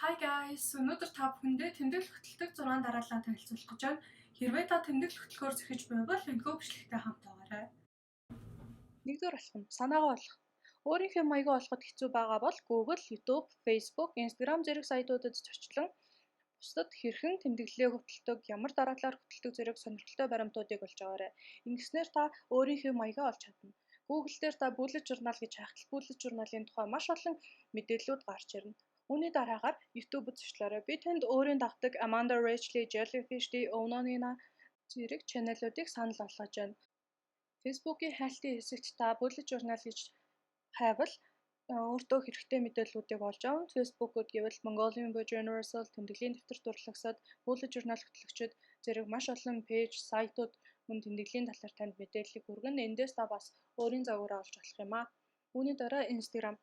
Hi guys! Өнөөдөр та бүхэндээ тэмдэглэл хөтэлдэг 6 дараалал танилцуулах гэж байна. Хэрвээ та тэмдэглэл хөтөлбөрөөр зэхэж байвал энэхүү бичлэгтэй хамт байгаарай. Нэгдүгээр алхам санаагаа олох. Өөрийнхөө маягаа олоход хэцүү байгаа бол Google, YouTube, Facebook, Instagram зэрэг сайтуудад зочлон бусдад хэрхэн тэмдэглэлээ хөтэлдэг, ямар дараадлаар хөтэлдэг зэрэг сонирхолтой баримтуудыг олж аваарай. Ингэснээр та өөрийнхөө маягаа олж чадна. Google дээр та bullet journal гэж хайхад bullet journal-ын тухай маш олон мэдээллүүд гарч ирнэ. Үүний дараагаар YouTube-д зочлоорой. Би танд өөрийн дагдаг Amanda Rachel, Jellyfish, Ononina зэрэг чаналуудыг санал болгож байна. Facebook-ийн хайлтын хэсэгт та bullet journal гэж хайвал өөртөө хэрэгтэй мэдээллүүдийг олж авна. Facebook-д гэвэл Mongolian Book Universal, тэмдэглэлийн дэвтэр дурлагсад, bullet journal хөтлөгчид зэрэг маш олон пэйж, сайтууд мөн тэмдэглэлийн талаар танд мэдээллийг хүргэн эндээс та бас өөрийн загвараа олж болох юм аа. Үүний дараа Instagram.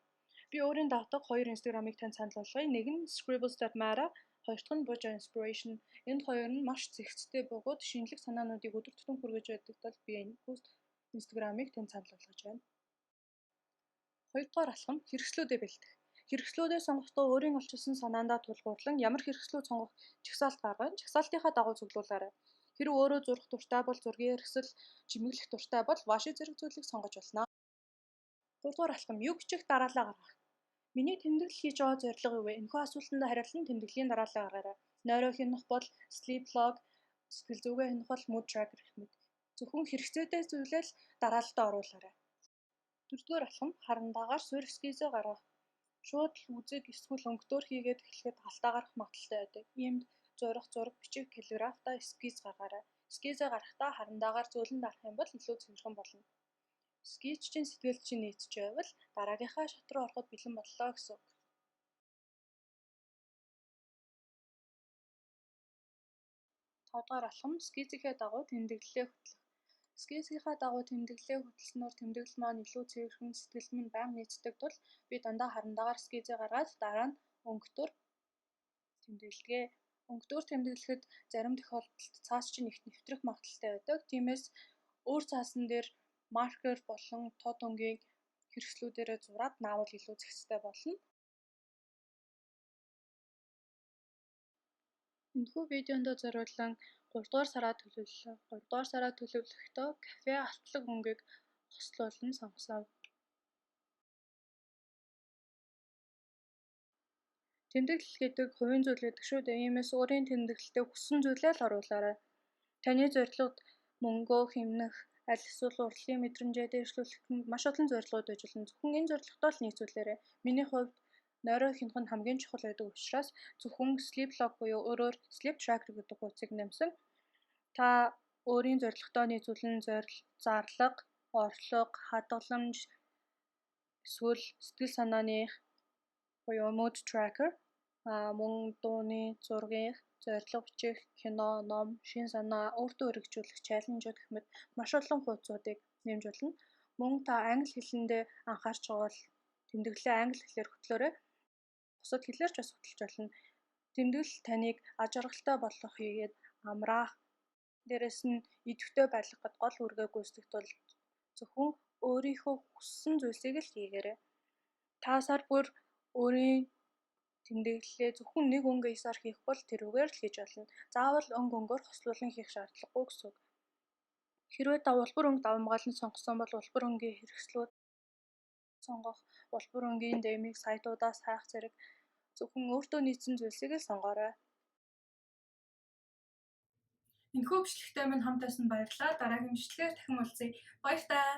Би өөрийн дагдаг 2 Instagram-ыг танд санал болгоё. Нэг нь scribbles.mara, хоёр дахь нь Buja Inspiration. Энд хоёр нь маш зэгцтэй бөгөөд шинжлэх санаануудыг өдөр тутам хүргэж байдаг тул би энэ Instagram-ыг танд санал болгож байна. Хоёрдугаар алхам хэрэгслүүдээ бэлдэх. Хэрэгслүүдээ сонгохдоо өөрийн олчилсон санаандаа тулгуурлан ямар хэрэгслүүд сонгох жагсаалт гаргана. Жагсаалтынхаа дагуу цуглуулаарай. Хэрэв өөрөө зурх дуртай бол зургийн хэрэгсэл, чимэглэх дуртай бол ваши зэрэг зүйлийг сонгож болно. Гуравдугаар алхам юу бичих дараалал гаргах. Миний тэмдэглэл хийж байгаа зорилго юу вэ? Энэхүү асуултанд хариулан тэмдэглэлийн дараалал гаргаарай. Нойроо хянах бол sleep log, сэтгэл зүгээ хянах бол mood tracker гэх мэт. Зөвхөн хэрэгцээтэй зүйлээ л дараалтаа оруулаарай. Дөрөвдүгээр алхам харандаагаар суурь эскизээ гаргах. Шууд л үзэг эсвэл өнгөтөр хийгээд эхлэхэд алдаа гарах магадaltaй байдаг. Иймд зураг бичих каллиграфта эскиз гаргаарай. Эскизээ гаргахдаа харандаагаар зөөлөн дарах юм бол илүү цэвэрхэн болно. Эскиз чинь сэтгэл чинь нийцж байвал дараагийнхаа шат руу ороход бэлэн боллоо гэсэн үг. Тавдугаар алхам скизийнхээ дагуу тэмдэглэлээ хөтлөх. Скизийнхаа дагуу тэмдэглэлээ хөтлснөөр тэмдэглэл маань илүү цэвэрхэн сэтгэл минь байнга нийцдэг тул би дандаа харандаагаар скизээ гаргаад дараа нь өнгөтөр тэмдэглэгээ. Өнгөтөр тэмдэглэхэд зарим тохиолдолд цаас чинь их нэвтрэх магадaltaй байдаг. Тиймээс өөр цаасан дээр маркер болон тод өнгийн хэрэгслүүдээрээ зураад наавал илүү зэгцтэй болно. Энэхүү видеонд зориулсан 3 дугаар сараа төлөвлөлөө. 3 дугаар сараа төлөвлөхдөө кафе алтлаг өнгийг хослуулан сонгосоо. Тэмдэглэл гэдэг хувийн зүйл гэдэг шүү дээ. Иймээс өөрийн тэмдэглэлдээ хүссэн зүйлээ л оруулаарай. Таны зорилгод мөнгөө хэмнэх, аль эсвэл урлагийн мэдрэмжээ дээшлүүлэх маш олон зорилгууд байж болно. Зөвхөн энэ зорилготой л нийцүүлээрэй. Миний хувьд нойроо хянах нь хамгийн чухал байдаг учраас зөвхөн sleep log буюу өөрөөр sleep tracker гэдэг хуудсыг нэмсэн. Та өөрийн зорилготой нийцүүлэн зарлага, орлого, хадгаламж эсвэл сэтгэл санааных буюу mood tracker мөн дууны, зургийн, зорилго бичих, кино, ном, шин санаа, өөртөө хэрэгжүүлэх чаленжууд гэх мэт маш олон хуудсуудыг нэмж болно. Мөн та англи хэлэндээ анхаарч байгаа бол тэмдэглэлээ англи хэлээр хөтлөөрэй. Бусад хэлээр ч бас хөтлөж болно. Тэмдэглэл таныг аж аргалтай болгох хийгээд амраах, дээрэс нь идэвхтэй байлгахад гол үүргээ гүйцэтгэх тул зөвхөн өөрийнхөө хүссэн зүйлсийг л хийгээрэй. Та сар бүр өөрийн тэмдэглэлээ зөвхөн нэг өнгө исаар хийх бол тэрүүгээр л хийж болно. Заавал өнгөөр хослуулан хийх шаардлагагүй гэсэн үг. Хэрвээ та улбар өнгө давамгаалan сонгосон бол улбар өнгийн хэрэгслүүд сонгох, улбар өнгийн дэмийг сайтуудаас хайх зэрэг зөвхөн өөртөө нийцсэн зүйлсийг л сонгоорой. Энэхүү бичлэгтэй минь хамт байсан баярлалаа. Дараагийн бичлэгээр дахин уулзъя. Баяр таа.